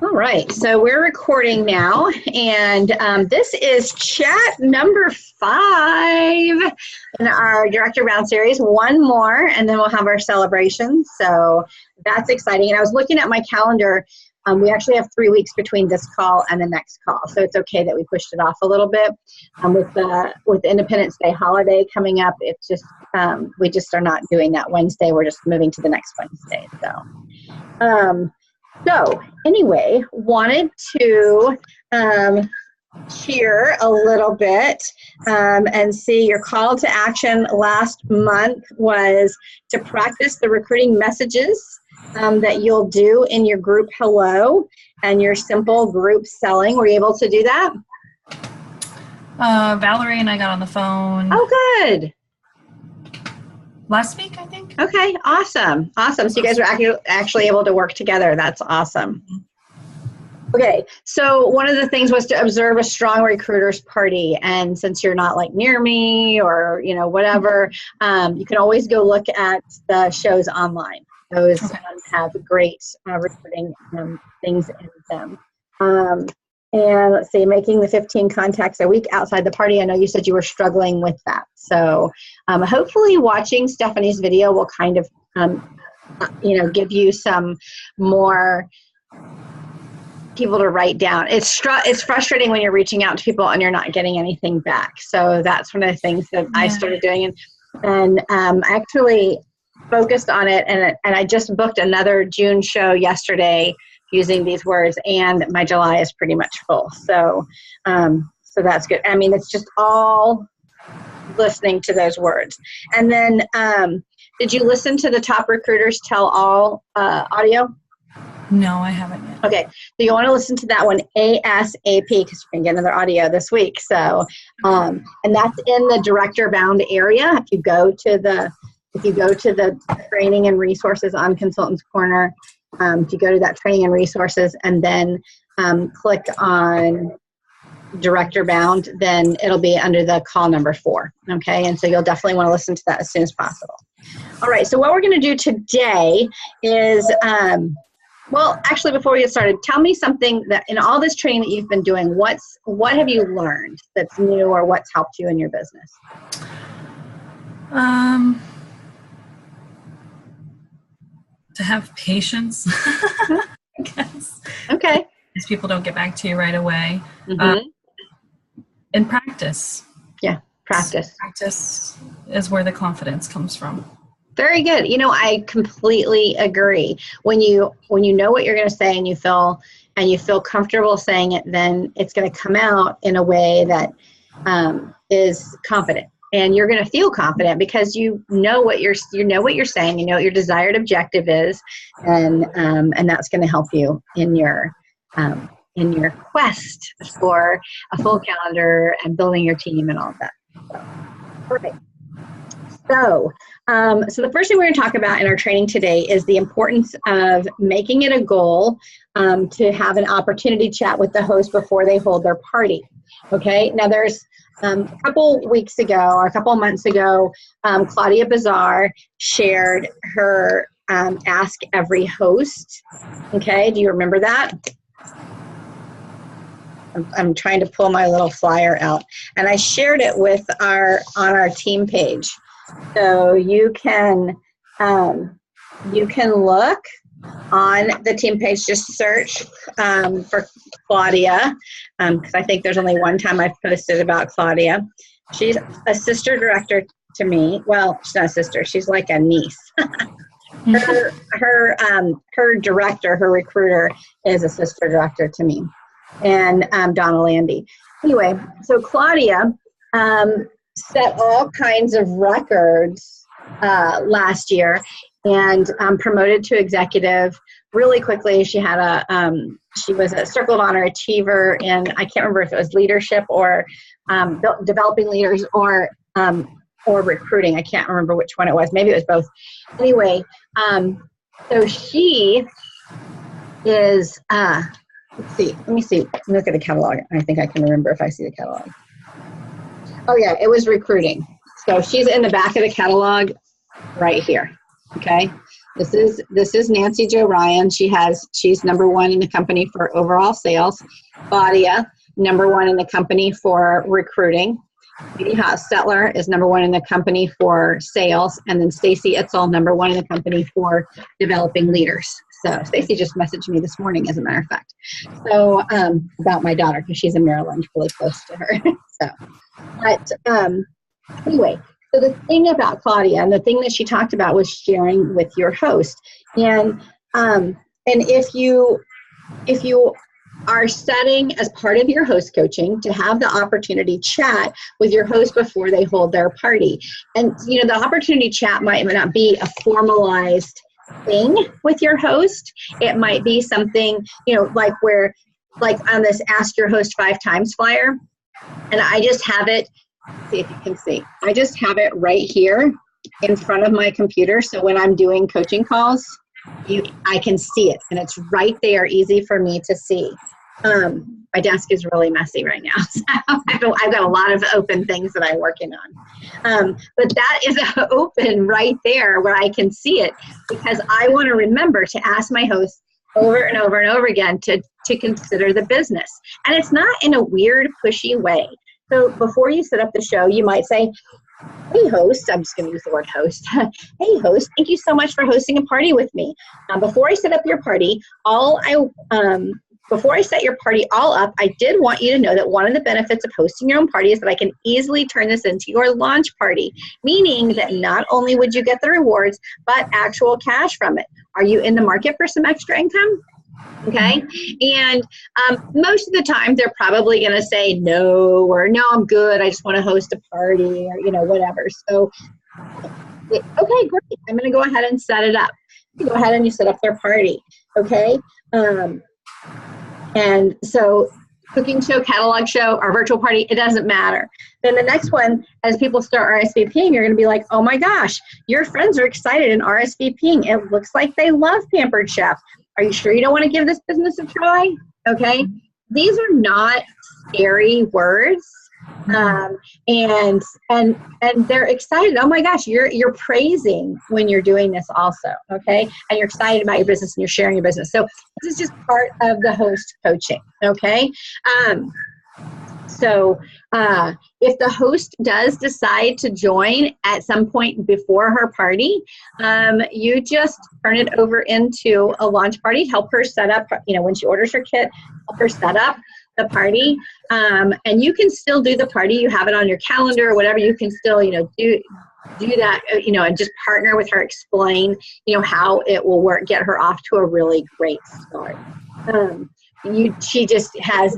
All right, so we're recording now, and this is chat number 5 in our Director Bound series. One more, and then we'll have our celebration. So that's exciting. And I was looking at my calendar. We actually have 3 weeks between this call and the next call, so it's okay that we pushed it off a little bit. With the Independence Day holiday coming up, it's just we just are not doing that Wednesday. We're just moving to the next Wednesday. So anyway, wanted to cheer a little bit and see your call to action last month was to practice the recruiting messages that you'll do in your group hello and your simple group selling. Were you able to do that? Valerie and I got on the phone. Oh, good. Last week, I think. Okay, awesome. So you guys were actually able to work together. That's awesome. Okay, so one of the things was to observe a strong recruiters party. And since you're not like near me or, whatever, you can always go look at the shows online. Those have great recruiting things in them. And let's see, making the 15 contacts a week outside the party. I know you said you were struggling with that. So hopefully watching Stephanie's video will kind of, give you some more people to write down. It's frustrating when you're reaching out to people and you're not getting anything back. So that's one of the things that I started doing. And actually focused on it. And I just booked another June show yesterday using these words, and my July is pretty much full. So that's good. I mean, it's just all listening to those words. And then, did you listen to the Top Recruiters Tell All audio? No, I haven't yet. Okay, so you want to listen to that one ASAP because you're going to get another audio this week. So, and that's in the Director Bound area. If you go to the training and resources on Consultants Corner, if you go to that training and resources and then click on Director Bound, then it'll be under the call number 4. Okay, and so you'll definitely want to listen to that as soon as possible. All right, so what we're going to do today is, well, actually, before we get started, tell me something that in all this training that you've been doing, what have you learned that's new or what's helped you in your business? To have patience, I guess. Okay. Because people don't get back to you right away. Mm-hmm. And practice. Yeah, practice. Practice is where the confidence comes from. Very good. I completely agree. When you know what you're going to say and you feel comfortable saying it, then it's going to come out in a way that is confident. And you're going to feel confident because you know what you're saying, you know what your desired objective is, and that's going to help you in your quest for a full calendar and building your team and all of that. So, perfect. So the first thing we're going to talk about in our training today is the importance of making it a goal to have an opportunity chat with the host before they hold their party. Okay. Now there's a couple weeks ago or a couple months ago, Claudia Bazar shared her Ask Every Host. Okay, do you remember that? I'm trying to pull my little flyer out, and I shared it on our team page, so you can look on the team page. Just search for Claudia, because I think there's only one time I've posted about Claudia. She's a sister director to me. Well, she's not a sister. She's like a niece. Her director, her recruiter, is a sister director to me, and Donna Landy. Anyway, so Claudia set all kinds of records last year, and promoted to executive really quickly. She had she was a Circle of Honor achiever in, I can't remember if it was leadership or developing leaders or recruiting. I can't remember which one it was. Maybe it was both. Anyway, so she is, let's see, let me see. Let me look at the catalog. I think I can remember if I see the catalog. Oh yeah, it was recruiting. So she's in the back of the catalog right here. Okay. This is Nancy Jo Ryan. She's number one in the company for overall sales. Claudia, number one in the company for recruiting. Katie Hostetler is number one in the company for sales, and then Stacy Itzel, number one in the company for developing leaders. So Stacy just messaged me this morning, as a matter of fact. So about my daughter, because she's in Maryland, really close to her. But anyway, so the thing about Claudia, and the thing that she talked about, was sharing with your host. And if you are setting as part of your host coaching to have the opportunity chat with your host before they hold their party. And the opportunity chat might not be a formalized thing with your host. It might be something, like on this Ask Your Host 5 Times flyer. And I just have it, see if you can see, I just have it right here in front of my computer. So when I'm doing coaching calls, I can see it, and it's right there, easy for me to see. My desk is really messy right now, so I've got a lot of open things that I'm working on. But that is open right there where I can see it, because I want to remember to ask my host over and over and over again to consider the business. And it's not in a weird, pushy way. So before you set up the show, you might say, "Hey, host," I'm just going to use the word host. "Hey, host, thank you so much for hosting a party with me. Before I set up your party, before I set your party all up, I did want you to know that one of the benefits of hosting your own party is that I can easily turn this into your launch party, meaning that not only would you get the rewards, but actual cash from it. Are you in the market for some extra income?" Okay. And most of the time they're probably going to say no, or no, I'm good. I just want to host a party, or, whatever. So, okay, great. I'm going to go ahead and set it up. You go ahead and you set up their party. Okay. And so cooking show, catalog show, or virtual party, it doesn't matter. Then the next one, as people start RSVPing, you're going to be like, "Oh my gosh, your friends are excited and RSVPing. It looks like they love Pampered Chef. Are you sure you don't want to give this business a try?" Okay. These are not scary words. And they're excited. Oh my gosh, you're praising when you're doing this also. Okay. And you're excited about your business and you're sharing your business. So this is just part of the host coaching. Okay. So if the host does decide to join at some point before her party, you just turn it over into a launch party, help her set up, when she orders her kit, help her set up the party. And you can still do the party. You have it on your calendar or whatever. You can still, do that, and just partner with her, explain, how it will work, get her off to a really great start. She just has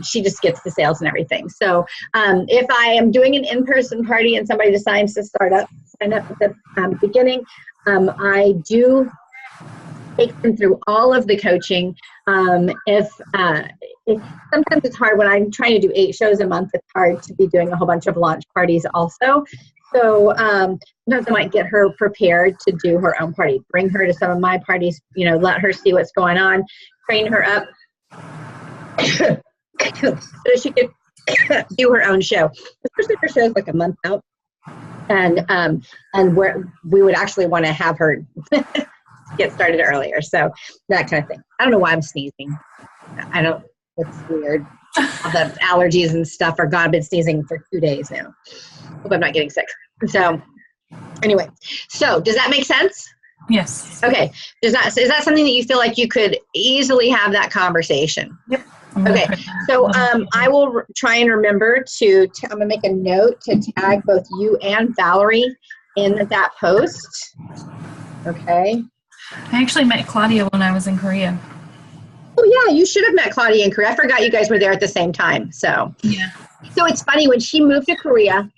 she just gets the sales and everything. So if I am doing an in-person party and somebody decides to sign up at the beginning, I do take them through all of the coaching. If sometimes it's hard when I'm trying to do 8 shows a month, it's hard to be doing a whole bunch of launch parties also. So sometimes I might get her prepared to do her own party, bring her to some of my parties, let her see what's going on, train her up so she could do her own show. Especially if her show's like a month out, and where we would actually want to have her get started earlier. So that kind of thing. I don't know why I'm sneezing. It's weird. All the allergies and stuff are gone. I've been sneezing for 2 days now. Hope I'm not getting sick. So anyway, so does that make sense? Yes. Okay. Is that something that you feel like you could easily have that conversation? Yep. Okay. So I will try and remember I'm going to make a note to tag both you and Valerie in that post. Okay. I actually met Claudia when I was in Korea. Oh, yeah. You should have met Claudia in Korea. I forgot you guys were there at the same time. So, yeah. So it's funny, when she moved to Korea,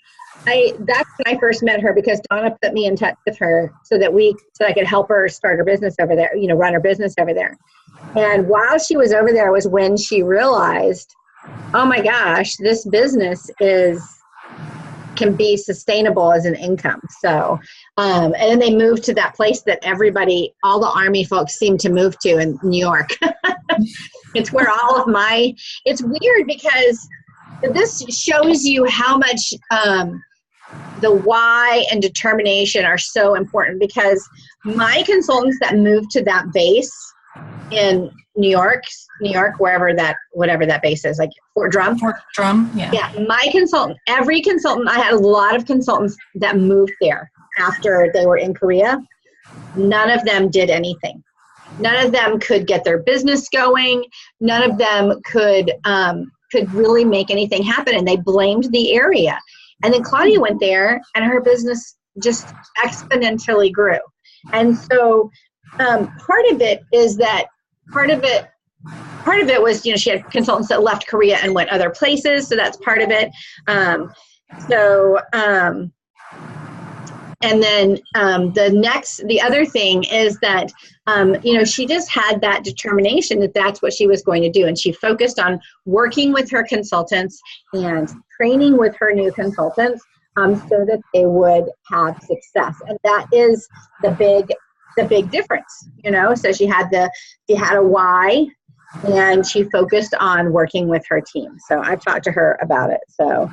that's when I first met her, because Donna put me in touch with her so I could help her start her business over there, run her business over there. And while she was over there was when she realized, oh my gosh, this business can be sustainable as an income. So, and then they moved to that place that all the Army folks seem to move to in New York. It's where it's weird, because this shows you how much the why and determination are so important, because my consultants that moved to that base in New York, whatever that base is, like Fort Drum. Fort Drum, yeah. Yeah, every consultant, I had a lot of consultants that moved there after they were in Korea. None of them did anything. None of them could get their business going. None of them could really make anything happen, and they blamed the area. And then Claudia went there, and her business just exponentially grew. And so part of it was, she had consultants that left Korea and went other places. So that's part of it. And then the other thing is that, she just had that determination that that's what she was going to do. And she focused on working with her consultants and training with her new consultants so that they would have success. And that is the big difference, So she had a why, and she focused on working with her team. So I talked to her about it. So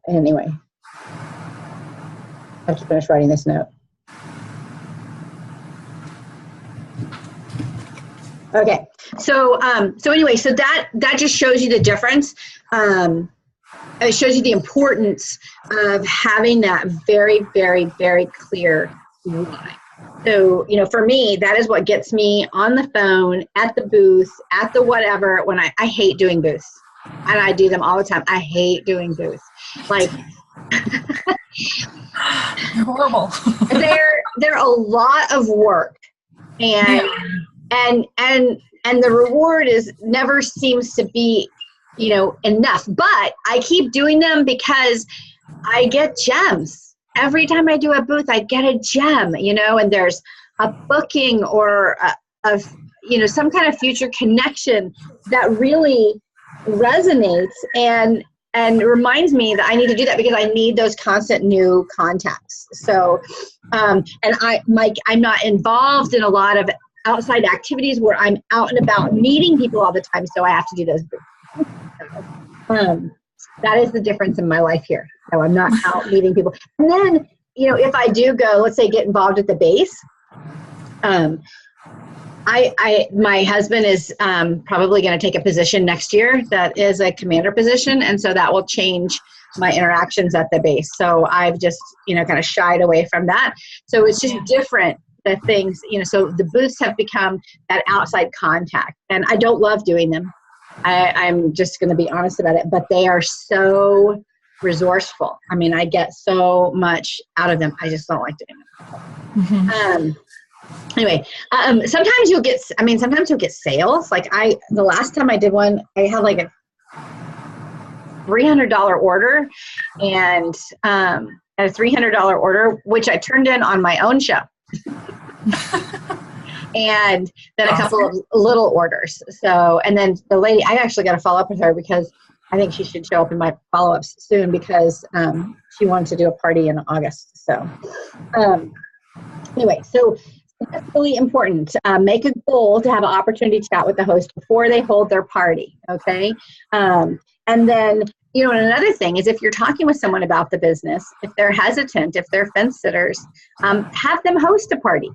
anyway, I have to finish writing this note. Okay. So anyway, so that just shows you the difference. It shows you the importance of having that very, very, very clear why. So, for me, that is what gets me on the phone, at the booth, at the whatever, when I hate doing booths. And I do them all the time. I hate doing booths. Like, you're horrible. they're a lot of work. And the reward never seems to be, enough. But I keep doing them because I get gems. Every time I do a booth, I get a gem, and there's a booking or some kind of future connection that really resonates and reminds me that I need to do that because I need those constant new contacts. So, and I'm not involved in a lot of outside activities where I'm out and about meeting people all the time. So I have to do those booths. That is the difference in my life here. So I'm not out meeting people. And then, if I do go, let's say, get involved at the base, my husband is probably going to take a position next year that is a commander position, and so that will change my interactions at the base. So I've just, kind of shied away from that. So it's just different, the things, so the booths have become that outside contact, and I don't love doing them. I'm just going to be honest about it, but they are so resourceful. I mean, I get so much out of them. I just don't like doing them. Mm-hmm. Anyway, sometimes you'll get sales. Like the last time I did one, I had like a $300 order and a $300 order, which I turned in on my own show. And then a couple of little orders. So, and then the lady, I actually got to follow up with her because I think she should show up in my follow-ups soon because she wanted to do a party in August. So anyway, so that's really important. Make a goal to have an opportunity to chat with the host before they hold their party, okay? And then, and another thing is if you're talking with someone about the business, if they're hesitant, if they're fence sitters, have them host a party,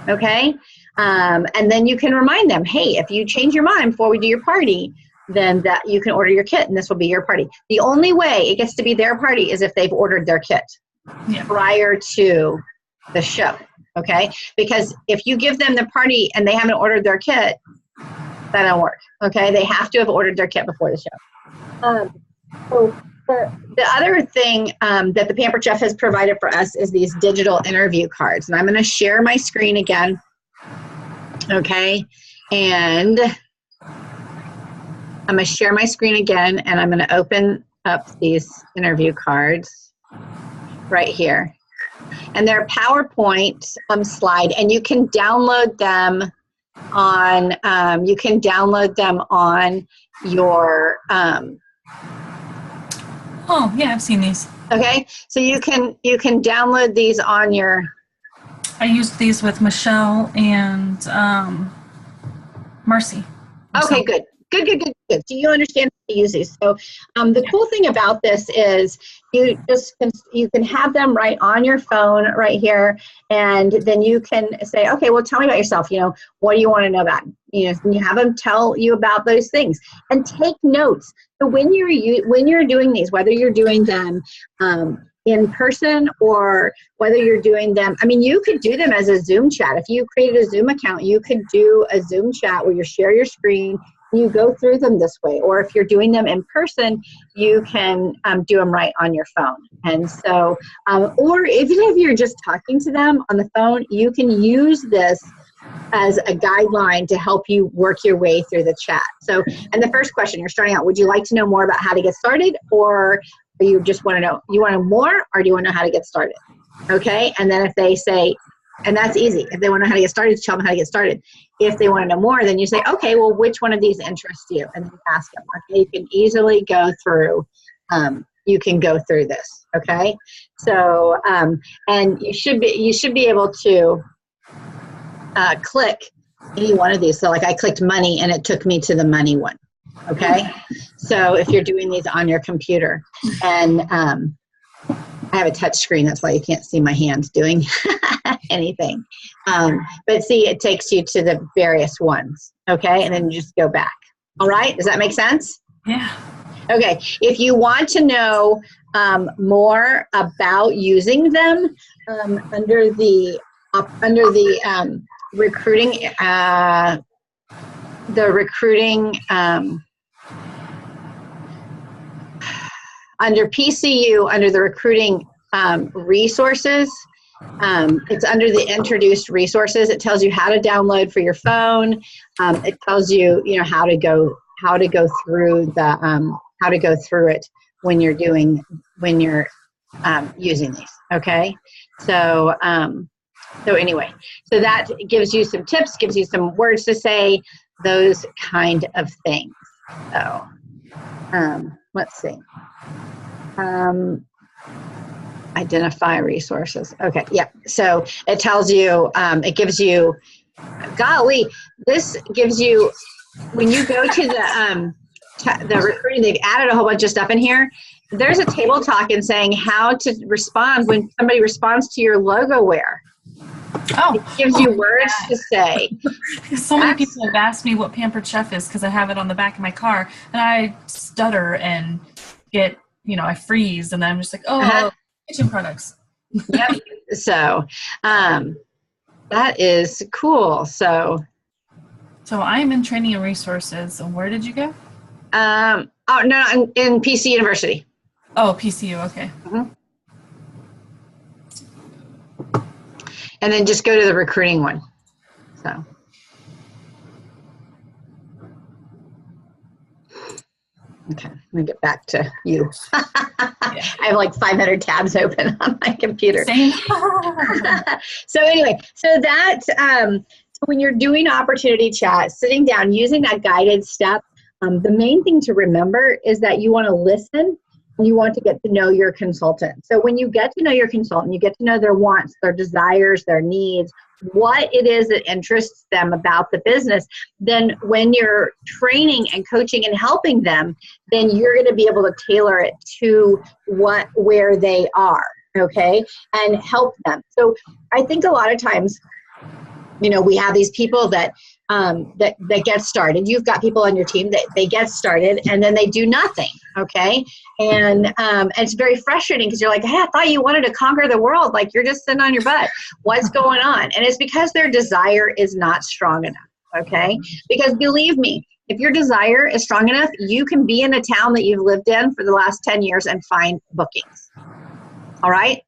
okay? And then you can remind them, hey, if you change your mind before we do your party, then that you can order your kit and this will be your party. The only way it gets to be their party is if they've ordered their kit prior to the show, okay? Because if you give them the party and they haven't ordered their kit, that don't work, okay? They have to have ordered their kit before the show. So the other thing that the Pampered Chef has provided for us is these digital interview cards. And I'm going to share my screen again, okay? And I'm going to share my screen again, and I'm going to open up these interview cards right here. And they're PowerPoint slide, and you can download them on your oh yeah, I've seen these. Okay, so you can download these on your. I used these with Michelle and Marcy. Okay, good. Good. Do you understand how to use these? So the cool thing about this is you can have them right on your phone right here, and then you can say, okay, well, tell me about yourself. What do you want to know about? And you have them tell you about those things, and take notes. So when you're doing these, whether you're doing them in person or whether you're doing them, you could do them as a Zoom chat. If you created a Zoom account, you could do a Zoom chat where you share your screen. You go through them this way, or if you're doing them in person, you can do them right on your phone. And so, or even if you're just talking to them on the phone, you can use this as a guideline to help you work your way through the chat. So, and the first question, you're starting out, would you like to know more about how to get started, or you just want to know, you want to know more, or do you want to know how to get started? Okay, and then if they say, and that's easy. If they want to know how to get started, tell them how to get started. If they want to know more, then you say, okay, well, which one of these interests you? And then you ask them. Okay, you can easily go through. You can go through this. Okay, so and you should be able to click any one of these. So like I clicked money, and it took me to the money one. Okay, so if you're doing these on your computer, and I have a touch screen, that's why you can't see my hands doing anything. But see, it takes you to the various ones, okay? And then you just go back. All right, does that make sense? Yeah. Okay, if you want to know more about using them under the recruiting, under PCU, under the recruiting resources, it's under the introduced resources. It tells you how to download for your phone. It tells you, how to go through it when you're using these. Okay, so anyway, so that gives you some tips, gives you some words to say, those kind of things. So let's see. Identify resources. Okay, yeah. So it tells you, it gives you, golly, this gives you, when you go to the recruiting, they've added a whole bunch of stuff in here. There's a table talk and saying how to respond when somebody responds to your logo wear. Oh, it gives you words to say. So many people have asked me what Pampered Chef is because I have it on the back of my car, and I stutter and get, I freeze, and then I'm just like, kitchen products. Yep. So that is cool. So I'm in training and resources. And where did you go? No, I'm in PC University. Oh, PCU. Okay. Mm-hmm. And then just go to the recruiting one. So. Okay, let me get back to you. I have like 500 tabs open on my computer. Same. So anyway, so that when you're doing opportunity chat, sitting down, using that guided step, the main thing to remember is that you want to listen and you want to get to know your consultant. So when you get to know your consultant, you get to know their wants, their desires, their needs, what it is that interests them about the business. Then when you're training and coaching and helping them, then you're going to be able to tailor it to where they are, okay, and help them. So I think a lot of times, we have these people that get started. You've got people on your team that they get started and then they do nothing, okay? And it's very frustrating because you're like, hey, I thought you wanted to conquer the world. Like, you're just sitting on your butt. What's going on? And it's because their desire is not strong enough, okay? Because believe me, if your desire is strong enough, you can be in a town that you've lived in for the last 10 years and find bookings, all right?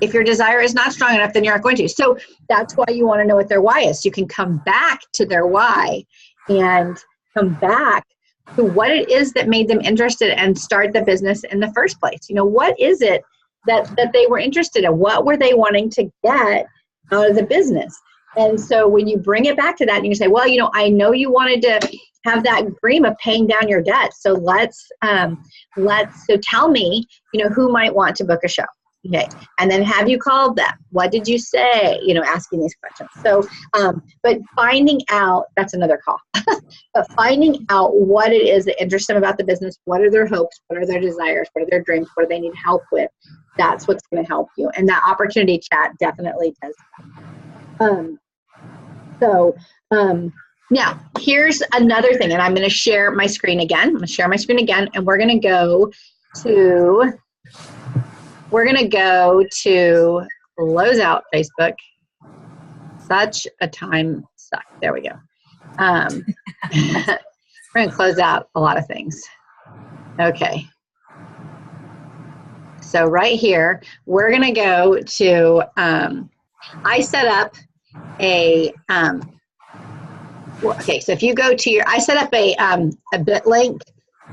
If your desire is not strong enough, then you're not going to. So that's why you want to know what their why is. You can come back to their why and come back to what it is that made them interested and start the business in the first place. What is it that they were interested in? What were they wanting to get out of the business? And so when you bring it back to that and you say, well, I know you wanted to have that dream of paying down your debt. So so tell me, who might want to book a show? Okay. And then have you called them? What did you say? You know, asking these questions. So, but finding out, that's another call, but finding out what it is that interests them about the business, what are their hopes, what are their desires, what are their dreams, what do they need help with? That's what's going to help you. And that opportunity chat definitely does. Now here's another thing, and I'm going to share my screen again. I'm going to share my screen again, and we're going to go to close out Facebook. Such a time suck. There we go. We're going to close out a lot of things. Okay. So right here, we're going to go to, I set up a, okay, so if you go to I set up a bit link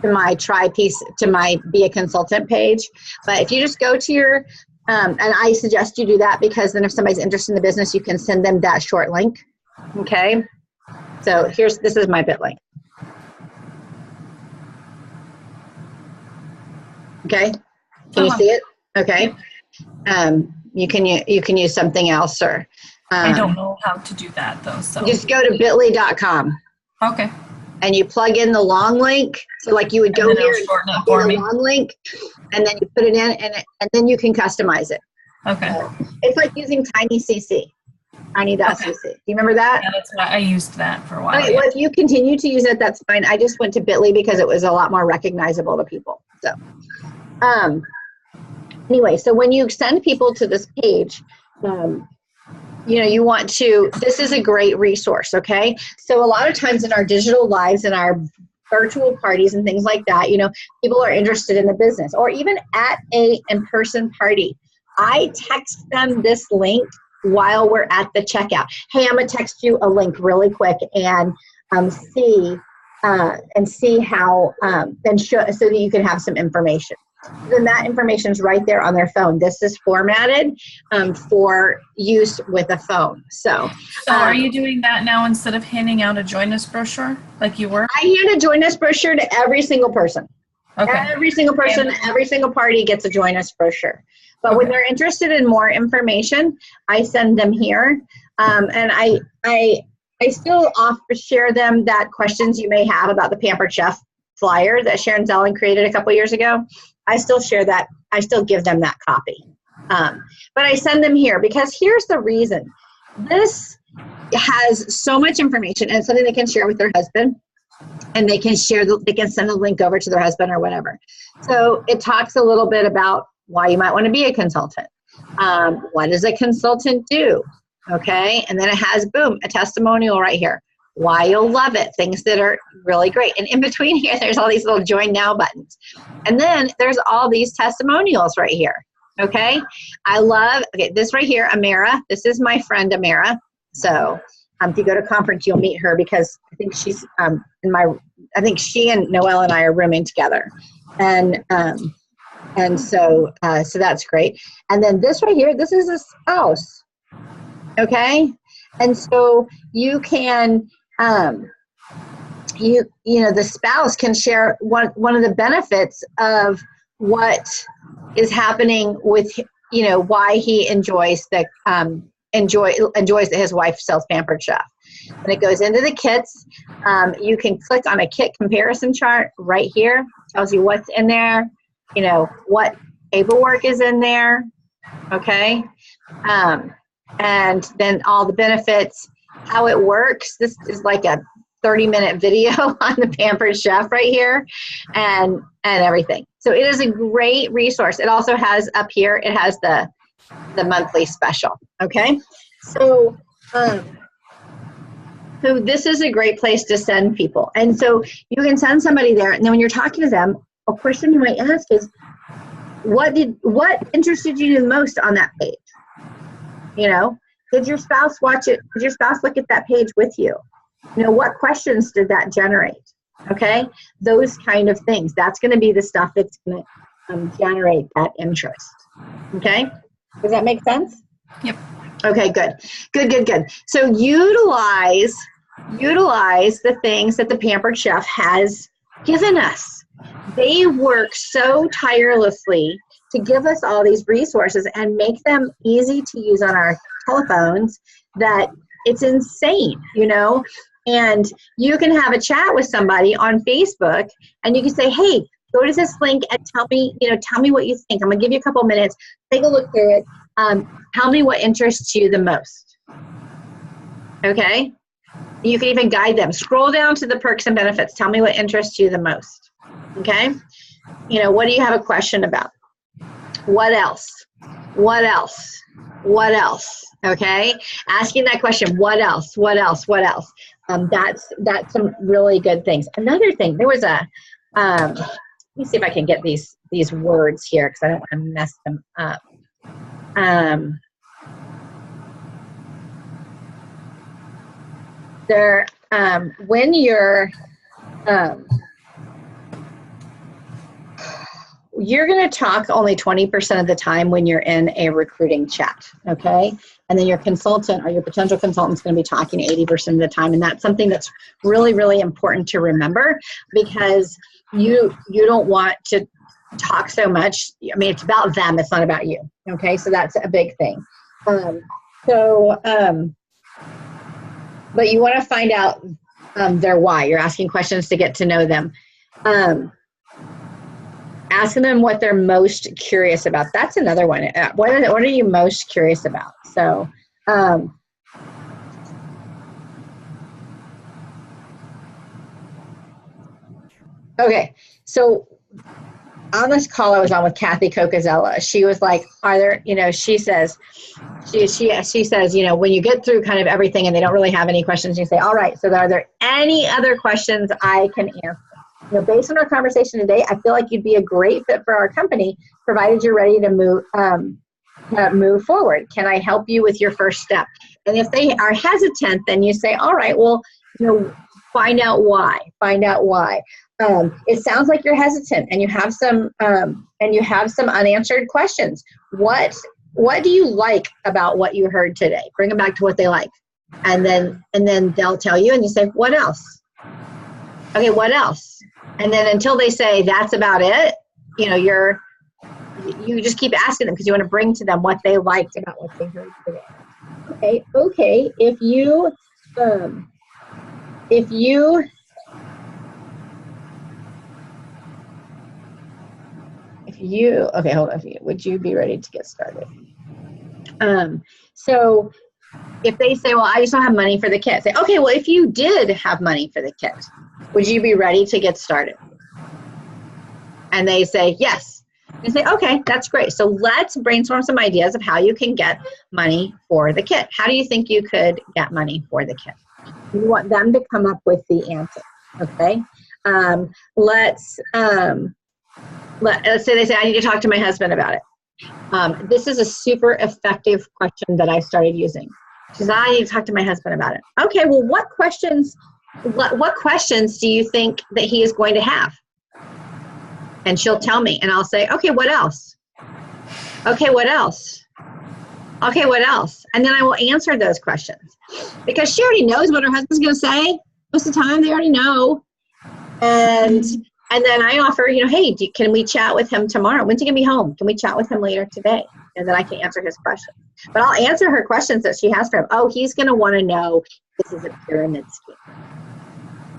to my to my Be a Consultant page. But if you just go to your, and I suggest you do that because then if somebody's interested in the business, you can send them that short link. Okay. So this is my bit link. Okay. Can you see it? Okay. You can use something else, or I don't know how to do that though. So just go to bit.ly.com. Okay. And you plug in the long link. So like you would go here and plug in the long link, and then you put it in, and then you can customize it. Okay. So it's like using TinyCC, tiny.cc. Do you remember that? Yeah, that's what I used that for a while. Okay, well, if you continue to use it, that's fine. I just went to Bitly because it was a lot more recognizable to people. So, anyway, so when you send people to this page, you know, you want to, this is a great resource, okay? So a lot of times in our digital lives and our virtual parties and things like that, you know, people are interested in the business, or even at a in-person party. I text them this link while we're at the checkout. Hey, I'm gonna text you a link really quick and see how, and show, so that you can have some information. Then that information is right there on their phone. This is formatted for use with a phone. So are you doing that now instead of handing out a Join Us brochure like you were? I hand a Join Us brochure to every single person. Okay. Every single person, every single party gets a Join Us brochure. But when they're interested in more information, I send them here. And I still share them that questions you may have about the Pampered Chef flyer that Sharon Zellen created a couple years ago. I still share that. I still give them that copy. But I send them here because here's the reason. This has so much information, and it's something they can share with their husband, and they can send a link over to their husband or whatever. So it talks a little bit about why you might want to be a consultant. What does a consultant do? Okay. And then it has, boom, a testimonial right here. Why you'll love it, things that are really great. And in between here, there's all these little join now buttons. And then there's all these testimonials right here. Okay. I love, this right here, Amara. This is my friend, Amara. So if you go to conference, you'll meet her because I think she's I think she and Noelle and I are rooming together. And so that's great. And then this right here, this is a spouse. Okay. And so you can, you know, the spouse can share one of the benefits of what is happening with, you know, why he enjoys that his wife sells Pampered Chef. When it goes into the kits, you can click on a kit comparison chart right here. Tells you what's in there, you know, what paperwork is in there. Okay. And then all the benefits, how it works. This is like a 30-minute video on the Pampered Chef right here, and everything. So it is a great resource. It also has up here, it has the monthly special. Okay. So this is a great place to send people. And so you can send somebody there, and then when you're talking to them, a question you might ask is, what interested you the most on that page? You know, did your spouse watch it? Did your spouse look at that page with you? You know, what questions did that generate? Okay, those kind of things. That's going to be the stuff that's going to generate that interest. Okay, does that make sense? Yep. Okay, good. So utilize the things that the Pampered Chef has given us. They work so tirelessly to give us all these resources and make them easy to use on our telephones that it's insane, and you can have a chat with somebody on Facebook and you can say, hey, go to this link and tell me what you think. I'm gonna give you a couple minutes, take a look through it. Tell me what interests you the most. Okay? You can even guide them. Scroll down to the perks and benefits. Tell me what interests you the most. Okay? What do you have a question about? What else? What else? What else? Okay? Asking that question, what else? What else? What else? That's some really good things. Another thing, there was let me see if I can get these words here because I don't want to mess them up. When you're going to talk only 20% of the time when you're in a recruiting chat, okay? And then your consultant or your potential consultant is going to be talking 80% of the time, and that's something that's really, really important to remember because you don't want to talk so much. I mean, it's about them, it's not about you, okay? So that's a big thing. But you want to find out their why. You're asking questions to get to know them. Asking them what they're most curious about. That's another one. What are you most curious about? So, okay. So on this call I was on with Kathy Cocazella, she was like, are there, she says, she says, when you get through kind of everything and they don't really have any questions, you say, all right, so are there any other questions I can answer? Based on our conversation today, I feel like you'd be a great fit for our company, provided you're ready to move forward. Can I help you with your first step? And if they are hesitant, then you say, all right, well, find out why. Find out why. It sounds like you're hesitant, and you have some unanswered questions. What do you like about what you heard today? Bring them back to what they like, and then they'll tell you, and you say, what else? Okay, what else? And then until they say that's about it, you just keep asking them because you want to bring to them what they liked about what they heard today. Okay. If you okay, hold on. Would you be ready to get started? So if they say, well, I just don't have money for the kit, say, okay, well, if you did have money for the kit, would you be ready to get started? And they say, yes. You say, okay, that's great. So let's brainstorm some ideas of how you can get money for the kit. How do you think you could get money for the kit? You want them to come up with the answer, okay? Let's say they say, I need to talk to my husband about it. This is a super effective question that I started using. She says, I need to talk to my husband about it. Okay, well, what questions do you think that he is going to have? And she'll tell me, and I'll say, okay, what else? Okay, what else? Okay, what else? And then I will answer those questions because she already knows what her husband's going to say. Most of the time, they already know. And then I offer, hey, can we chat with him tomorrow? When's he going to be home? Can we chat with him later today? And then I can answer his questions. But I'll answer her questions that she has for him. Oh, he's going to want to know this is a pyramid scheme.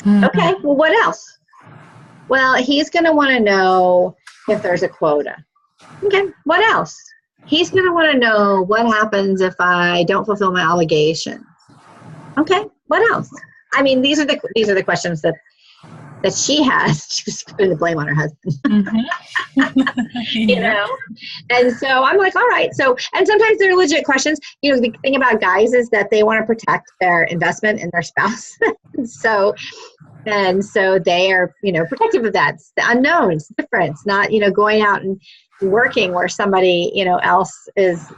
Mm-hmm. Okay, well, what else? Well, he's going to want to know if there's a quota. Okay, what else? He's going to want to know what happens if I don't fulfill my obligations. Okay, what else? I mean, these are the questions that she has. She's putting the blame on her husband. Mm-hmm. And so I'm like, all right. So, and sometimes they're legit questions. The thing about guys is that they want to protect their investment in their spouse. So they are, protective of that. It's the unknown. It's different. It's not, going out and working where somebody, else is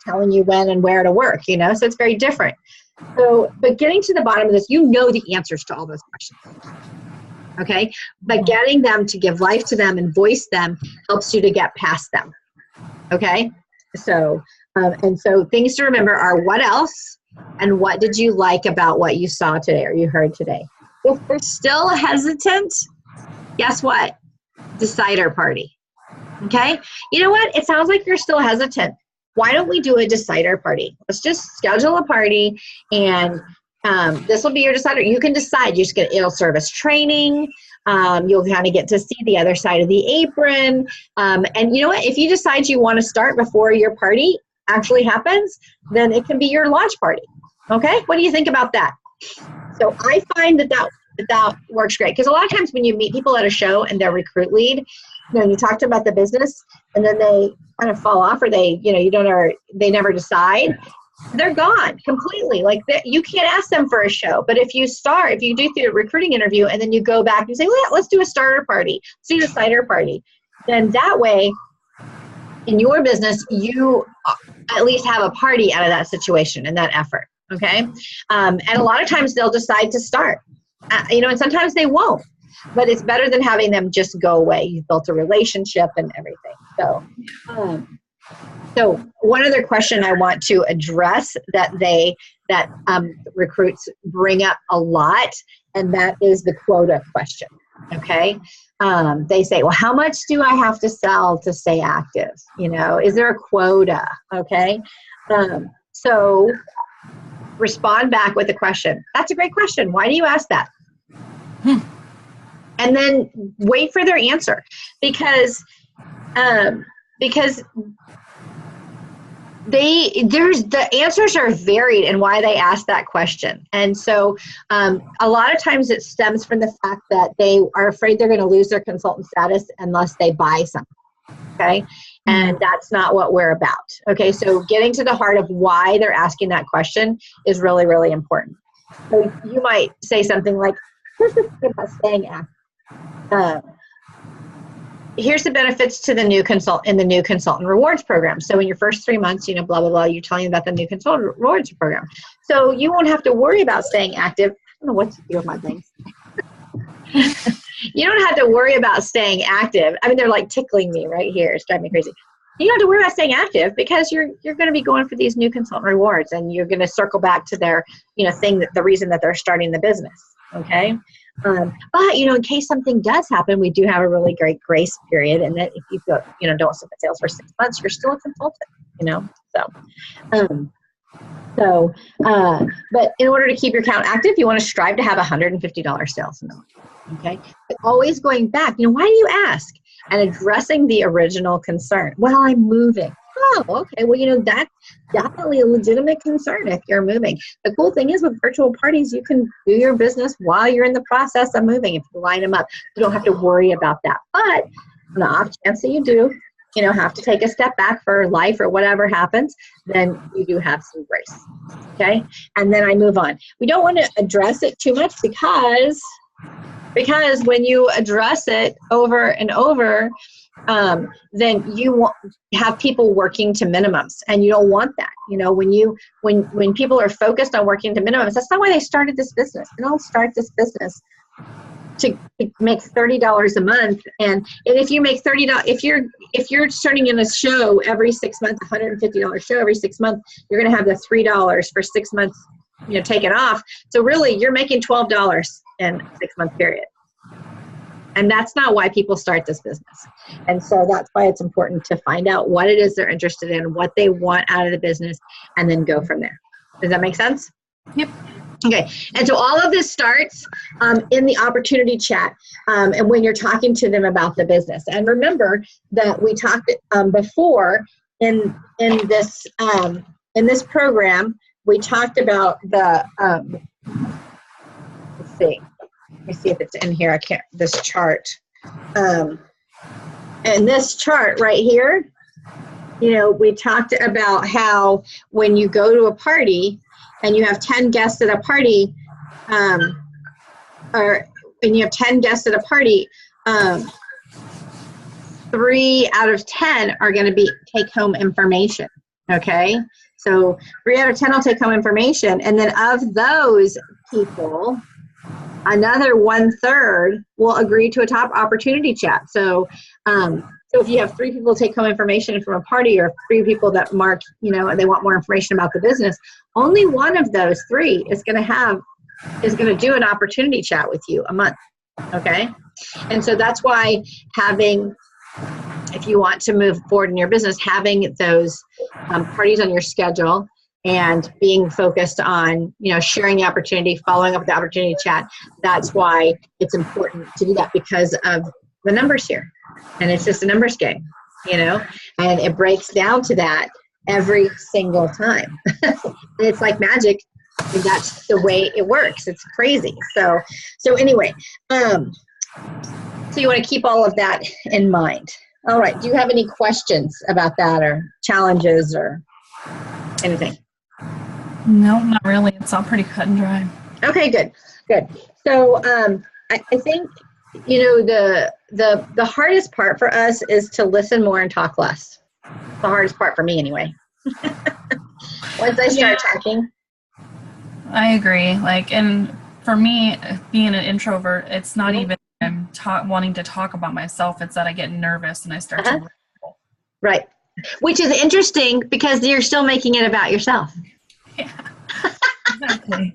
telling you when and where to work, so it's very different. So, but getting to the bottom of this, the answers to all those questions. Okay. But getting them to give life to them and voice them helps you to get past them. Okay. So, and so things to remember are what else and what did you like about what you saw today or you heard today? If they're still hesitant, guess what? Decider party. Okay. You know what? It sounds like you're still hesitant. Why don't we do a decider party? Let's just schedule a party, and this will be your decider. You can decide. You just get, it'll serve as training. You'll kind of get to see the other side of the apron. And you know what? If you decide you want to start before your party actually happens, then it can be your launch party. Okay. What do you think about that? So I find that works great, because a lot of times when you meet people at a show and they're recruit lead, you talk to them about the business, and then they kind of fall off, or they never decide. They're gone completely. Like you can't ask them for a show. But if you do the recruiting interview and then you go back and say, well, let's do a starter party, let's do a decider party, then that way in your business, you at least have a party out of that situation and that effort. Okay. And a lot of times they'll decide to start, and sometimes they won't, but it's better than having them just go away. You've built a relationship and everything. So one other question I want to address that recruits bring up a lot, and that is the quota question. Okay. They say, well, how much do I have to sell to stay active? Is there a quota? Okay. So respond back with a question. That's a great question. Why do you ask that? And then wait for their answer, because the answers are varied in why they ask that question. And so a lot of times it stems from the fact that they are afraid they're going to lose their consultant status unless they buy something. Okay. And that's not what we're about. Okay. So getting to the heart of why they're asking that question is really, really important. So you might say something like, here's the thing about staying active. Here's the benefits to the new consultant rewards program. So in your first 3 months, blah, blah, blah, you're telling about the new consultant rewards program. So you won't have to worry about staying active. I don't know what to do with my things. You don't have to worry about staying active. I mean, they're like tickling me right here. It's driving me crazy. You don't have to worry about staying active, because you're going to be going for these new consultant rewards, and you're going to circle back to their, the reason that they're starting the business. Okay. But, in case something does happen, we do have a really great grace period. And that if you go, don't submit sales for 6 months, you're still a consultant, but in order to keep your account active, you want to strive to have $150 sales. Okay. But always going back, why do you ask? And addressing the original concern. Well, I'm moving. Oh, okay. Well, that's definitely a legitimate concern if you're moving. The cool thing is, with virtual parties, you can do your business while you're in the process of moving. If you line them up, you don't have to worry about that. But on the off chance that you do, have to take a step back for life or whatever happens, then you do have some grace. Okay. And then I move on. We don't want to address it too much, because when you address it over and over, then you won't have people working to minimums, and you don't want that. When people are focused on working to minimums, that's not why they started this business. They don't start this business to make $30 a month. And if you make $30, if you're starting in a show every 6 months, $150 show every 6 months, you're going to have the $3 for 6 months, taken off. So really, you're making $12 in a 6 month period. And that's not why people start this business. And so that's why it's important to find out what it is they're interested in, what they want out of the business, and then go from there. Does that make sense? Yep. Okay. And so all of this starts in the opportunity chat, and when you're talking to them about the business. And remember that we talked before in this program, we talked about the let's see. Let me see if it's in here. This chart. And this chart right here, we talked about how when you go to a party and you have 10 guests at a party, or when you have 10 guests at a party, 3 out of 10 are going to be take-home information. Okay? So 3 out of 10 will take home information. And then of those people, another 1/3 will agree to a top opportunity chat. So if you have 3 people take home information from a party, or 3 people that mark, they want more information about the business, only one of those 3 is going to do an opportunity chat with you a month. Okay. And so that's why having if you want to move forward in your business, having those parties on your schedule and being focused on, sharing the opportunity, following up with the opportunity chat, that's why it's important to do that, because of the numbers here. And it's just a numbers game, and it breaks down to that every single time. And it's like magic. And that's the way it works. It's crazy. So anyway, so you want to keep all of that in mind. All right. Do you have any questions about that or challenges or anything? No, not really. It's all pretty cut and dry. Okay, good. So I think, the hardest part for us is to listen more and talk less. The hardest part for me anyway. Once I start talking. I agree. And for me, being an introvert, it's not even I'm wanting to talk about myself. It's that I get nervous and I start to. Right. Which is interesting because you're still making it about yourself. Yeah. Exactly.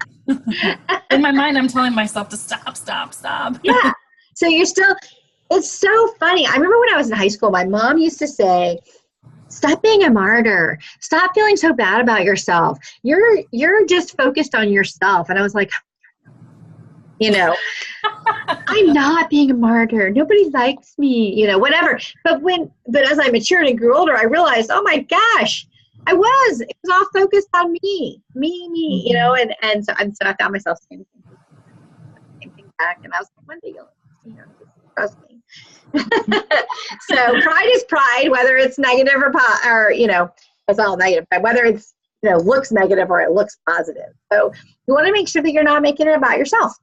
In my mind, I'm telling myself to stop. Yeah. So it's so funny. I remember when I was in high school, my mom used to say, stop being a martyr. Stop feeling so bad about yourself. You're just focused on yourself. And I was like, I'm not being a martyr. Nobody likes me, whatever. But as I matured and grew older, I realized, oh my gosh, it was all focused on me, and so I found myself saying the same thing back. And I was like, one day you'll, trust me. So pride is pride, whether it's negative or it's all negative, but whether it's, looks negative or it looks positive. So you want to make sure that you're not making it about yourself.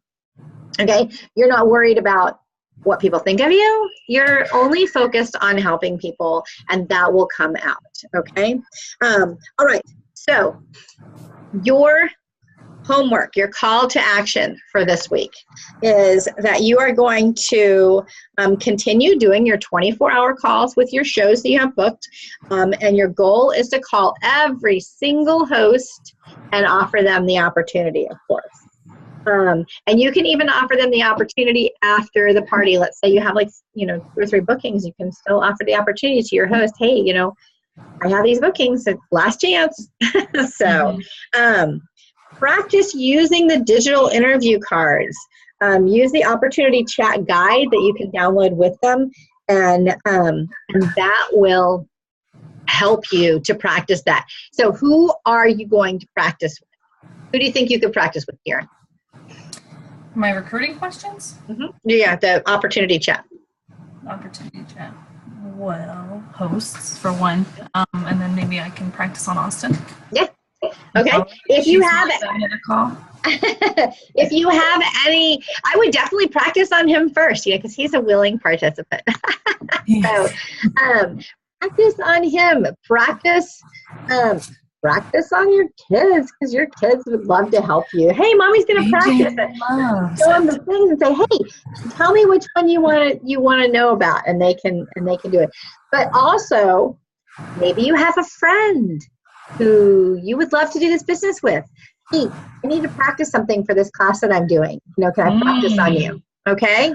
Okay. You're not worried about what people think of you. You're only focused on helping people, and that will come out. Okay. All right. So your homework, your call to action for this week is that you are going to continue doing your 24-hour calls with your shows that you have booked. And your goal is to call every single host and offer them the opportunity, of course. And you can even offer them the opportunity after the party. Let's say you have 2 or 3 bookings. You can still offer the opportunity to your host. Hey, I have these bookings. It's last chance. So, practice using the digital interview cards. Use the opportunity chat guide that you can download with them, and that will help you to practice that. So who are you going to practice with? Who do you think you could practice with, Karen? My recruiting questions? Mm-hmm. Yeah, the opportunity chat. Opportunity chat. Well, hosts for one, and then maybe I can practice on Austin. Yeah. Okay. If you have any, I would definitely practice on him first, because he's a willing participant. So, practice on him. Practice on your kids, because your kids would love to help you. Hey, mommy's going to practice it. Show them the things and say, hey, tell me which one you want to know about, and they can do it. But also, maybe you have a friend who you would love to do this business with. Hey, I need to practice something for this class that I'm doing. Can I practice on you? Okay.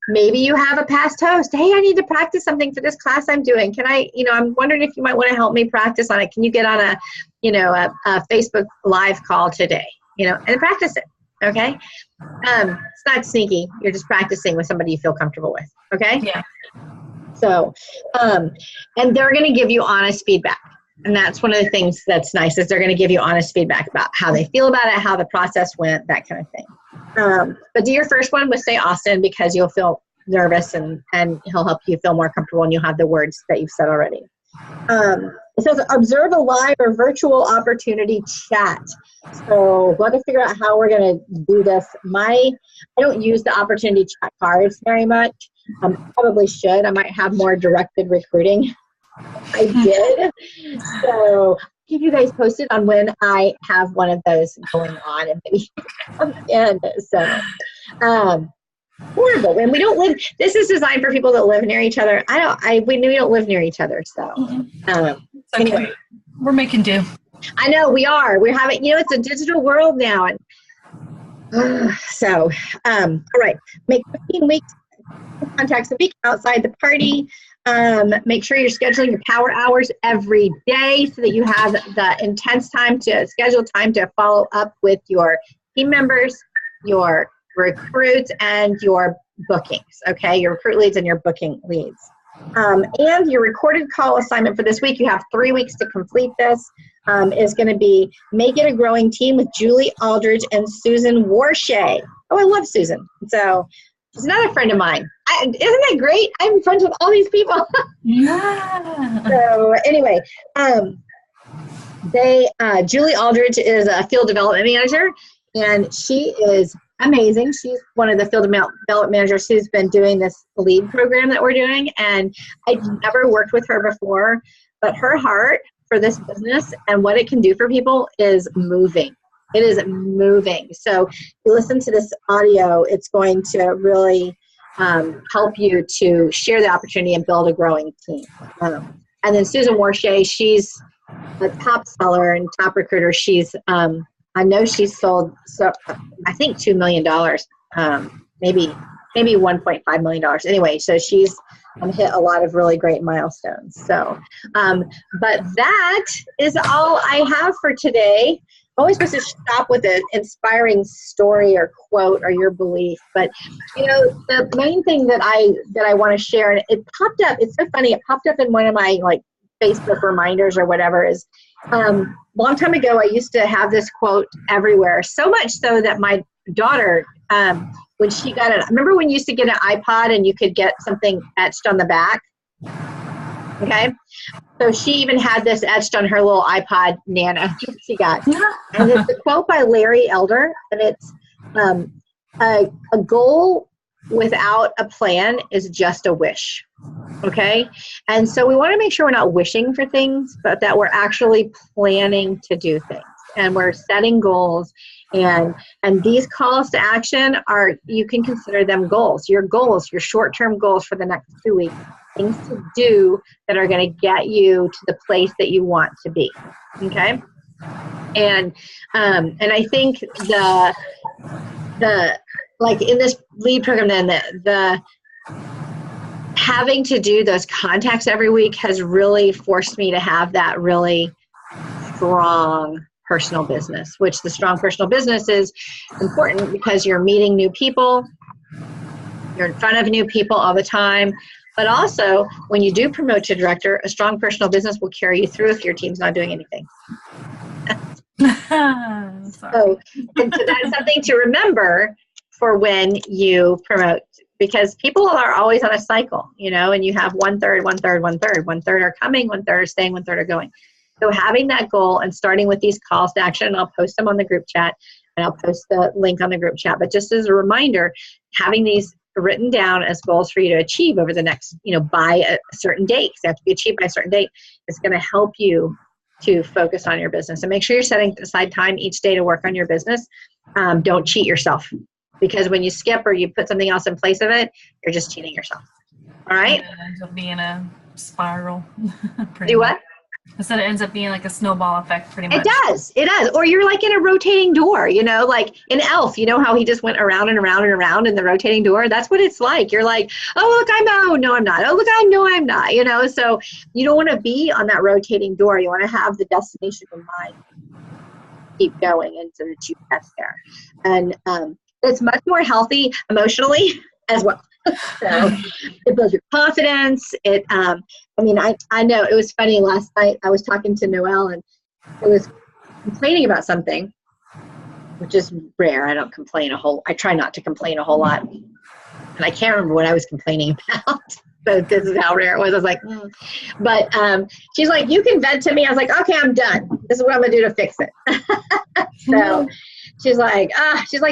Maybe you have a past host. Hey, I need to practice something for this class I'm doing. Can I, I'm wondering if you might want to help me practice on it. Can you get on a Facebook Live call today, and practice it. Okay. It's not sneaky. You're just practicing with somebody you feel comfortable with. Okay. Yeah. So, and they're going to give you honest feedback. And that's one of the things that's nice, is they're going to give you honest feedback about how they feel about it, how the process went, that kind of thing. But do your first one with, say, Austin, because you'll feel nervous and he'll help you feel more comfortable, and you'll have the words that you've said already. It says observe a live or virtual opportunity chat. So we'll have to figure out how we're going to do this. I don't use the opportunity chat cards very much. Probably should. I might have more directed recruiting. I did. So keep you guys posted on when I have one of those going on, and maybe horrible. And we don't live. This is designed for people that live near each other. We don't live near each other. So anyway, we're making do. I know we are. We're having. It's a digital world now, and so all right. Make 15 weeks contacts a week outside the party. Make sure you're scheduling your power hours every day so that you have the intense time to schedule time to follow up with your team members, your recruits, and your bookings, okay? Your recruit leads and your booking leads. And your recorded call assignment for this week, you have 3 weeks to complete this, is going to be Make It a Growing Team with Julie Aldridge and Susan Warshay. Oh, I love Susan. So she's another friend of mine. Isn't that great? I'm friends with all these people. Yeah. So anyway, Julie Aldridge is a field development manager, and she is amazing. She's one of the field development managers who's been doing this lead program that we're doing, and I'd never worked with her before, but her heart for this business and what it can do for people is moving. It is moving. So if you listen to this audio, it's going to really help you to share the opportunity and build a growing team. And then Susan Warshay, she's a top seller and top recruiter. She's I know she's sold, so I think $2 million, maybe $1.5 million. Anyway, so she's hit a lot of really great milestones. So, but that is all I have for today. I'm always supposed to stop with an inspiring story or quote or your belief, but you know, the main thing that I want to share, and it popped up. It's so funny. It popped up in one of my like Facebook reminders or whatever. Is long time ago, I used to have this quote everywhere. So much so that my daughter, when she got it, remember when you used to get an iPod and you could get something etched on the back? Okay. So she even had this etched on her little iPod Nano she got. And it's a quote by Larry Elder, and it's a goal without a plan is just a wish. Okay. And so we want to make sure we're not wishing for things, but that we're actually planning to do things, and we're setting goals. And these calls to action are, you can consider them goals, your short-term goals for the next 2 weeks, things to do that are going to get you to the place that you want to be. Okay. And I think the like in this lead program, then the having to do those contacts every week has really forced me to have that really strong personal business, which the strong personal business is important because you're meeting new people, you're in front of new people all the time, but also when you do promote to director, a strong personal business will carry you through if your team's not doing anything. So that's something to remember for when you promote, because people are always on a cycle, you know, and you have 1/3, 1/3, 1/3. 1/3 are coming, 1/3 are staying, 1/3 are going. So having that goal and starting with these calls to action, and I'll post them on the group chat, and I'll post the link on the group chat. But just as a reminder, having these written down as goals for you to achieve over the next, you know, by a certain date, because they have to be achieved by a certain date, is going to help you to focus on your business. And make sure you're setting aside time each day to work on your business. Don't cheat yourself, because when you skip or you put something else in place of it, you're just cheating yourself. All right? It ends up being a spiral. Do what? I said it ends up being like a snowball effect pretty much. It does. Or you're like in a rotating door, you know, like in Elf, you know how he just went around and around and around in the rotating door? That's what it's like. You're like, oh, look, no, I'm not. Oh, look, I know I'm not, you know? So you don't want to be on that rotating door. You want to have the destination in mind. Keep going, and so that you get there. And it's much more healthy emotionally as well. So it builds your confidence. I know it was funny last night. I was talking to Noelle, and I was complaining about something, which is rare. I try not to complain a whole lot. And I can't remember what I was complaining about. So this is how rare it was. I was like, But she's like, you can vent to me. I was like, okay, I'm done. This is what I'm going to do to fix it. So she's like,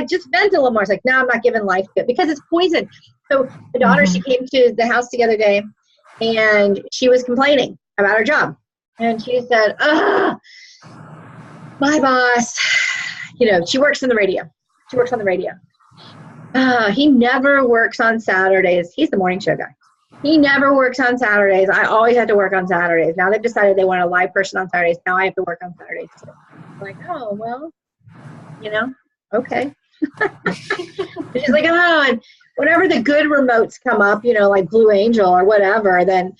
just vent a little more. I was like, no, I'm not giving life to it because it's poison. So the daughter, she came to the house the other day, and she was complaining about her job. And she said, my boss, you know, she works on the radio. He never works on Saturdays. He's the morning show guy. He never works on Saturdays. I always have to work on Saturdays. Now they've decided they want a live person on Saturdays. Now I have to work on Saturdays too. I'm like, oh, well, you know, okay. She's like, oh, and whenever the good remotes come up, like Blue Angel or whatever, then,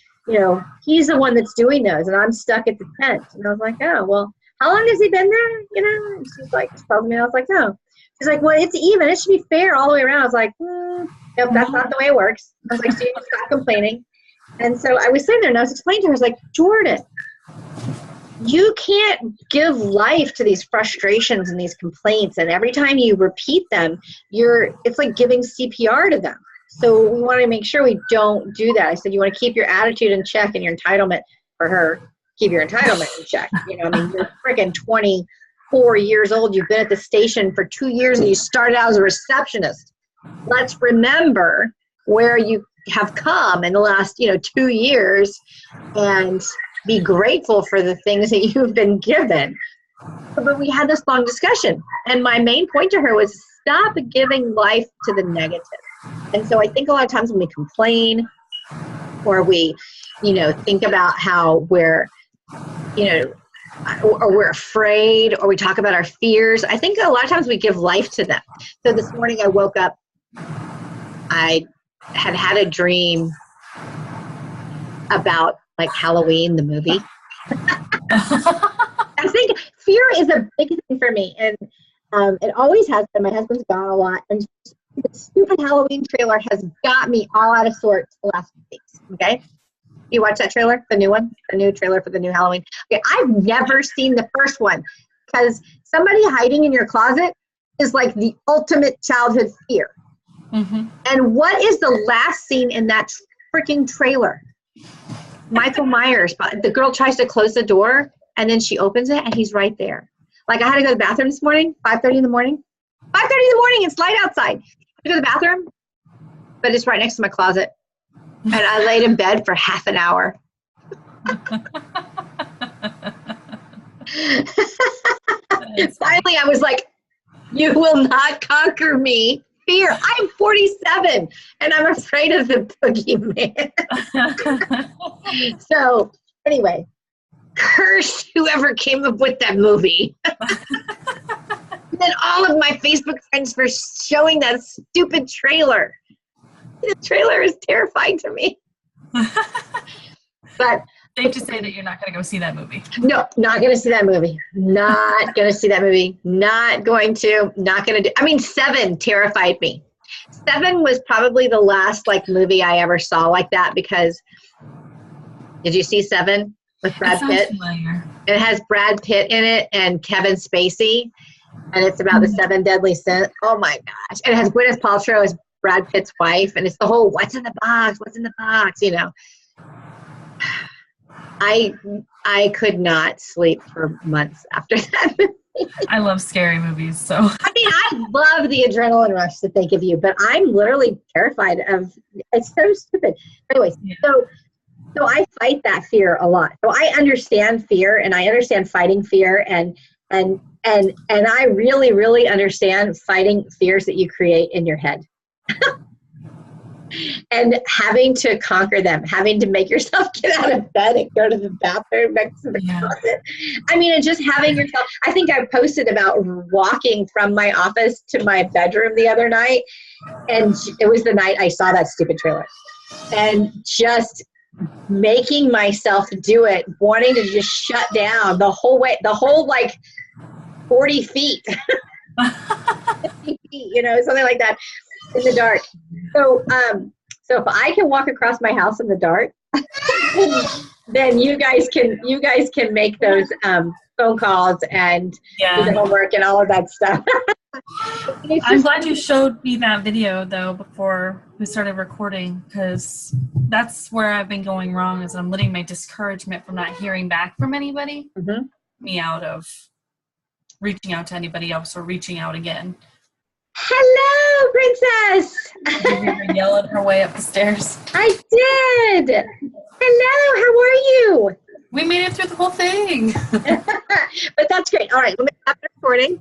he's the one that's doing those, and I'm stuck at the tent. And I was like, oh, well, how long has he been there? And she's like, she told me, and I was like, oh. She's like, well, it's even. It should be fair all the way around. I was like, nope, that's not the way it works. I was like, so you just stop complaining. And so I was sitting there, and I was explaining to her, I was like, Jordan, you can't give life to these frustrations and these complaints, and every time you repeat them, it's like giving CPR to them. So we want to make sure we don't do that. I said, you want to keep your attitude in check and your entitlement for her. Keep your entitlement in check. You're freaking 24 years old. You've been at the station for 2 years, and you started out as a receptionist. Let's remember where you have come in the last, 2 years, and be grateful for the things that you've been given. But we had this long discussion, and my main point to her was stop giving life to the negative. And so I think a lot of times when we complain, or we, think about how we're, or we're afraid, or we talk about our fears, I think a lot of times we give life to them. So this morning I woke up, I had a dream about like Halloween, the movie. I think fear is a big thing for me, and it always has been. My husband's gone a lot, and the stupid Halloween trailer has got me all out of sorts the last few weeks. Okay, you watch that trailer, the new one, the new trailer for the new Halloween. Okay, I've never seen the first one, because somebody hiding in your closet is like the ultimate childhood fear. Mm-hmm. And what is the last scene in that freaking trailer? Michael Myers, the girl tries to close the door, and then she opens it, and he's right there. Like, I had to go to the bathroom this morning, 5:30 in the morning. 5:30 in the morning, it's light outside. I go to the bathroom, but it's right next to my closet. And I laid in bed for half an hour. Finally, I was like, you will not conquer me. Fear. I'm 47, and I'm afraid of the boogeyman. So, anyway, curse whoever came up with that movie. And then all of my Facebook friends for showing that stupid trailer. The trailer is terrifying to me. But safe to say that you're not going to go see that movie. No, not going to see that movie. Not going to see that movie. Not going to. Not going to do. I mean, Seven terrified me. Seven was probably the last movie I ever saw like that, because did you see Seven with Brad Pitt? Familiar. It has Brad Pitt in it and Kevin Spacey, and it's about the 7 deadly sins. Oh my gosh. And it has Gwyneth Paltrow as Brad Pitt's wife, and it's the whole what's in the box, I could not sleep for months after that movie. I love scary movies, so. I mean, I love the adrenaline rush that they give you, but I'm literally terrified of, it's so stupid. Anyways, yeah. So I fight that fear a lot. So I understand fear, and I understand fighting fear, and I really, really understand fighting fears that you create in your head. And having to conquer them, having to make yourself get out of bed and go to the bathroom next to the closet. I mean, and just having yourself, I think I posted about walking from my office to my bedroom the other night, and it was the night I saw that stupid trailer. And just making myself do it, wanting to just shut down the whole way, 40 feet, 50 feet, something like that. In the dark. So if I can walk across my house in the dark, then you guys can make those phone calls and do the homework and all of that stuff. I'm glad you showed me that video though before we started recording, because that's where I've been going wrong, is I'm letting my discouragement from not hearing back from anybody me out of reaching out to anybody else or reaching out again. Hello, princess. Did you hear her yell at her way up the stairs? I did. Hello, how are you? We made it through the whole thing. But that's great. All right, let me stop the recording.